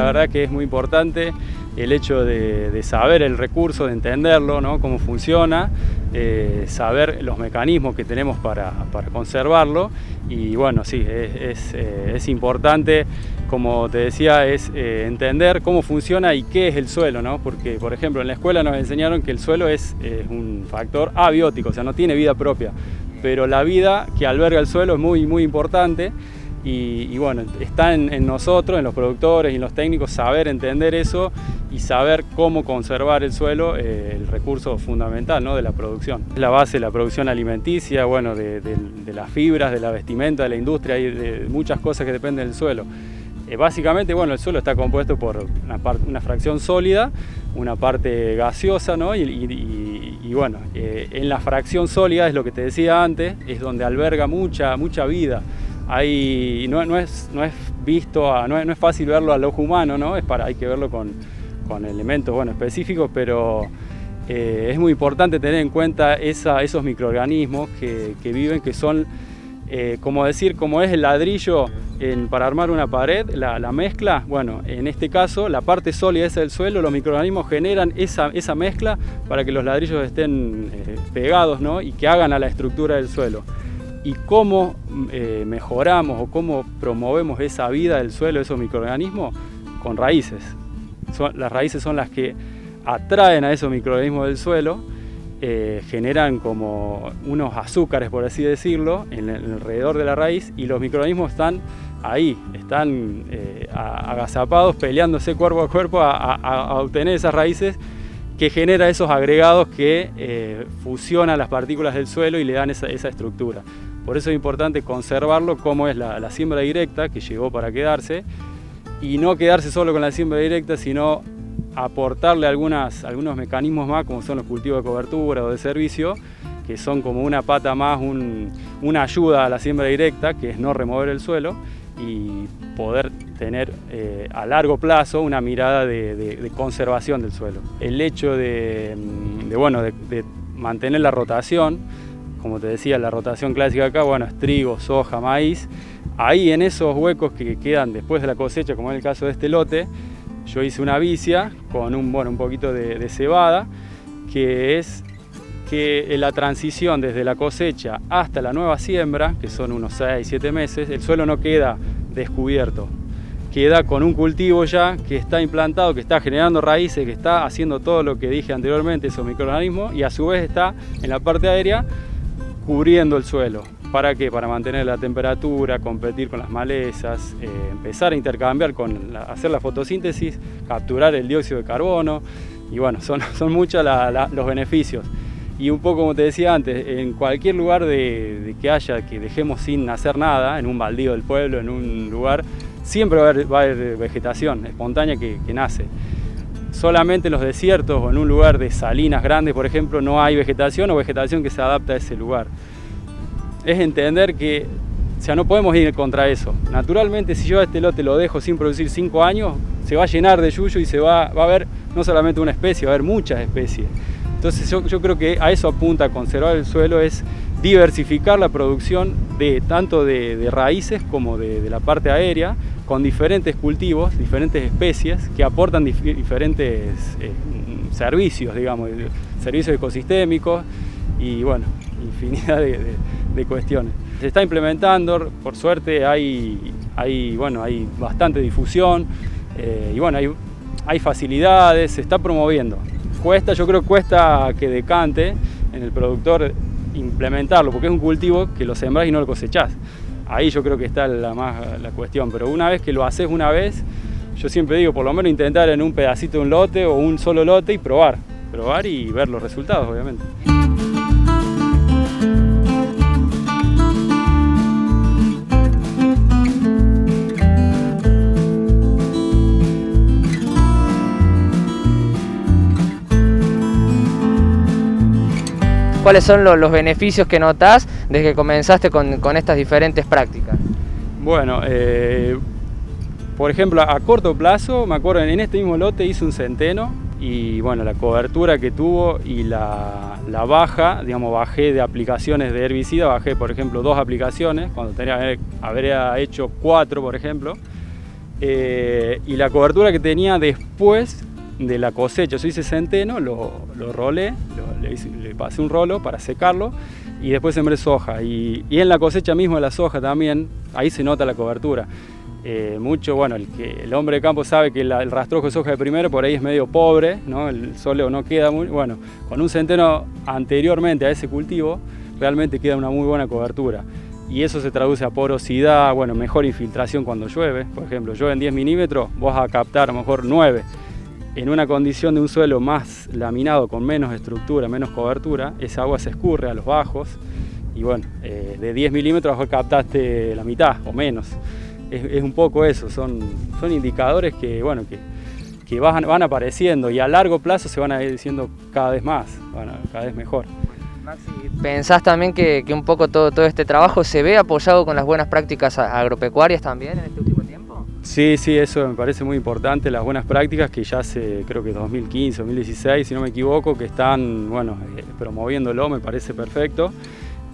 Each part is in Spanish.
verdad que es muy importante el hecho de saber el recurso, de entenderlo, ¿no? Cómo funciona, saber los mecanismos que tenemos para conservarlo. Y bueno, sí, es importante, como te decía, entender cómo funciona y qué es el suelo, ¿no? Porque, por ejemplo, en la escuela nos enseñaron que el suelo es un factor abiótico, o sea, no tiene vida propia, pero la vida que alberga el suelo es muy, muy importante. Y bueno, está en nosotros, en los productores y en los técnicos, saber entender eso y saber cómo conservar el suelo, el recurso fundamental, ¿no? De la producción. Es la base de la producción alimenticia, bueno, de las fibras, de la vestimenta, de la industria y de muchas cosas que dependen del suelo. Básicamente, bueno, el suelo está compuesto por una fracción sólida, una parte gaseosa, ¿no? Y bueno, en la fracción sólida, es lo que te decía antes, es donde alberga mucha vida. No es fácil verlo al ojo humano, ¿no? Hay que verlo con elementos, bueno, específicos, pero es muy importante tener en cuenta esos microorganismos que viven, que son, como es el ladrillo para armar una pared, la mezcla. Bueno, en este caso, la parte sólida esa del suelo, los microorganismos generan esa mezcla para que los ladrillos estén pegados, ¿no? Y que hagan a la estructura del suelo. Y cómo mejoramos o cómo promovemos esa vida del suelo, esos microorganismos, con raíces. Las raíces son las que atraen a esos microorganismos del suelo, generan como unos azúcares, por así decirlo, alrededor de la raíz, y los microorganismos están ahí, están agazapados, peleándose cuerpo a cuerpo a obtener esas raíces, que genera esos agregados que fusionan las partículas del suelo y le dan esa estructura. Por eso es importante conservarlo, como es la siembra directa, que llegó para quedarse, y no quedarse solo con la siembra directa, sino aportarle algunos mecanismos más, como son los cultivos de cobertura o de servicio, que son como una pata más, una ayuda a la siembra directa, que es no remover el suelo, y poder tener a largo plazo una mirada de conservación del suelo. El hecho de mantener la rotación, como te decía, la rotación clásica acá, bueno, es trigo, soja, maíz. Ahí en esos huecos que quedan después de la cosecha, como en el caso de este lote, yo hice una vicia con un poquito de cebada, que es que la transición desde la cosecha hasta la nueva siembra, que son unos 6-7 meses, el suelo no queda descubierto. Queda con un cultivo ya que está implantado, que está generando raíces, que está haciendo todo lo que dije anteriormente, esos microorganismos, y a su vez está en la parte aérea cubriendo el suelo. ¿Para qué? Para mantener la temperatura, competir con las malezas, empezar a intercambiar, hacer la fotosíntesis, capturar el dióxido de carbono, y bueno, son muchos los beneficios. Y un poco como te decía antes, en cualquier lugar que dejemos sin hacer nada, en un baldío del pueblo, en un lugar, siempre va a haber vegetación espontánea que nace. Solamente en los desiertos o en un lugar de salinas grandes, por ejemplo, no hay vegetación o vegetación que se adapta a ese lugar. Es entender que, no podemos ir contra eso. Naturalmente, si yo a este lote lo dejo sin producir 5 años, se va a llenar de yuyo y va a haber no solamente una especie, va a haber muchas especies. Entonces yo creo que a eso apunta conservar el suelo, es diversificar la producción tanto de raíces como de la parte aérea, con diferentes cultivos, diferentes especies que aportan diferentes servicios, digamos, servicios ecosistémicos y bueno, infinidad de cuestiones. Se está implementando, por suerte hay bastante difusión y bueno, hay facilidades, se está promoviendo. Yo creo que cuesta que decante en el productor implementarlo, porque es un cultivo que lo sembrás y no lo cosechás. Ahí yo creo que está la cuestión, pero una vez que lo haces una vez, yo siempre digo, por lo menos intentar en un pedacito de un lote o un solo lote y probar y ver los resultados, obviamente. ¿Cuáles son los beneficios que notás desde que comenzaste con estas diferentes prácticas? Bueno, por ejemplo, a corto plazo, me acuerdo, en este mismo lote hice un centeno y bueno, la cobertura que tuvo y la baja, digamos, bajé de aplicaciones de herbicida, bajé por ejemplo 2 aplicaciones, cuando habría hecho 4 por ejemplo, y la cobertura que tenía después de la cosecha. Yo hice centeno, lo rolé, le pasé un rolo para secarlo y después sembré soja. Y en la cosecha mismo de la soja también, ahí se nota la cobertura. Bueno, el hombre de campo sabe que el rastrojo de soja de primero por ahí es medio pobre, ¿no? El soleo no queda muy bueno. Con un centeno anteriormente a ese cultivo, realmente queda una muy buena cobertura. Y eso se traduce a porosidad, bueno, mejor infiltración cuando llueve. Por ejemplo, llueve en 10 milímetros, vos vas a captar a lo mejor 9. En una condición de un suelo más laminado, con menos estructura, menos cobertura, esa agua se escurre a los bajos y bueno, de 10 milímetros a lo mejor captaste la mitad o menos. Es un poco eso, son indicadores que, bueno, que van apareciendo y a largo plazo se van a ir diciendo cada vez más, cada vez mejor. Maxi, ¿pensás también que un poco todo este trabajo se ve apoyado con las buenas prácticas agropecuarias también en este último tiempo? Sí, eso me parece muy importante, las buenas prácticas que ya hace, creo que 2015, 2016, si no me equivoco, que están, bueno, promoviéndolo, me parece perfecto.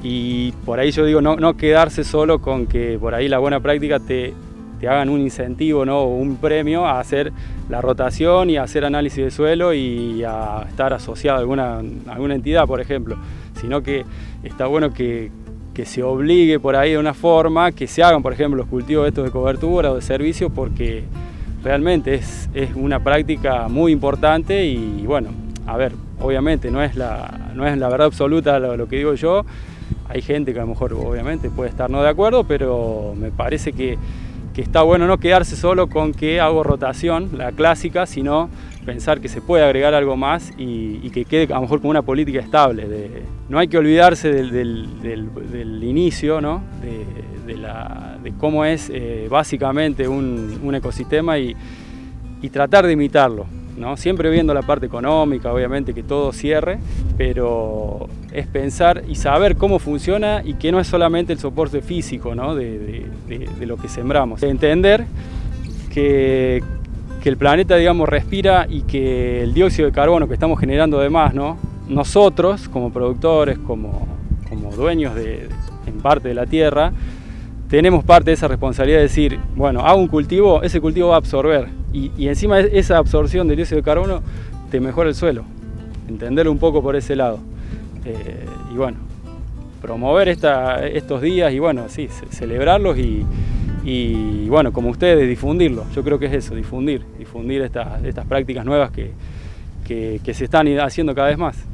Y por ahí yo digo, no quedarse solo con que por ahí la buena práctica te hagan un incentivo, ¿no? O un premio a hacer la rotación y a hacer análisis de suelo y a estar asociado a alguna entidad, por ejemplo, sino que está bueno que se obligue por ahí de una forma, que se hagan, por ejemplo, los cultivos estos de cobertura o de servicio, porque realmente es una práctica muy importante y bueno, a ver, obviamente no es la verdad absoluta lo que digo yo. Hay gente que a lo mejor obviamente puede estar no de acuerdo, pero me parece que está bueno no quedarse solo con que hago rotación, la clásica, sino pensar que se puede agregar algo más y que quede a lo mejor como una política estable. No hay que olvidarse del inicio, ¿no? de cómo es básicamente un ecosistema y tratar de imitarlo, ¿no? Siempre viendo la parte económica, obviamente que todo cierre, pero es pensar y saber cómo funciona y que no es solamente el soporte físico, ¿no? de lo que sembramos. Entender que el planeta, digamos, respira y que el dióxido de carbono que estamos generando además, ¿no? Nosotros como productores, como dueños en parte de la tierra, tenemos parte de esa responsabilidad de decir, bueno, hago un cultivo, ese cultivo va a absorber y encima esa absorción del dióxido de carbono te mejora el suelo. Entenderlo un poco por ese lado. Y bueno, promover estos días y bueno, sí, celebrarlos y bueno, como ustedes, difundirlo. Yo creo que es eso, difundir estas prácticas nuevas que se están haciendo cada vez más.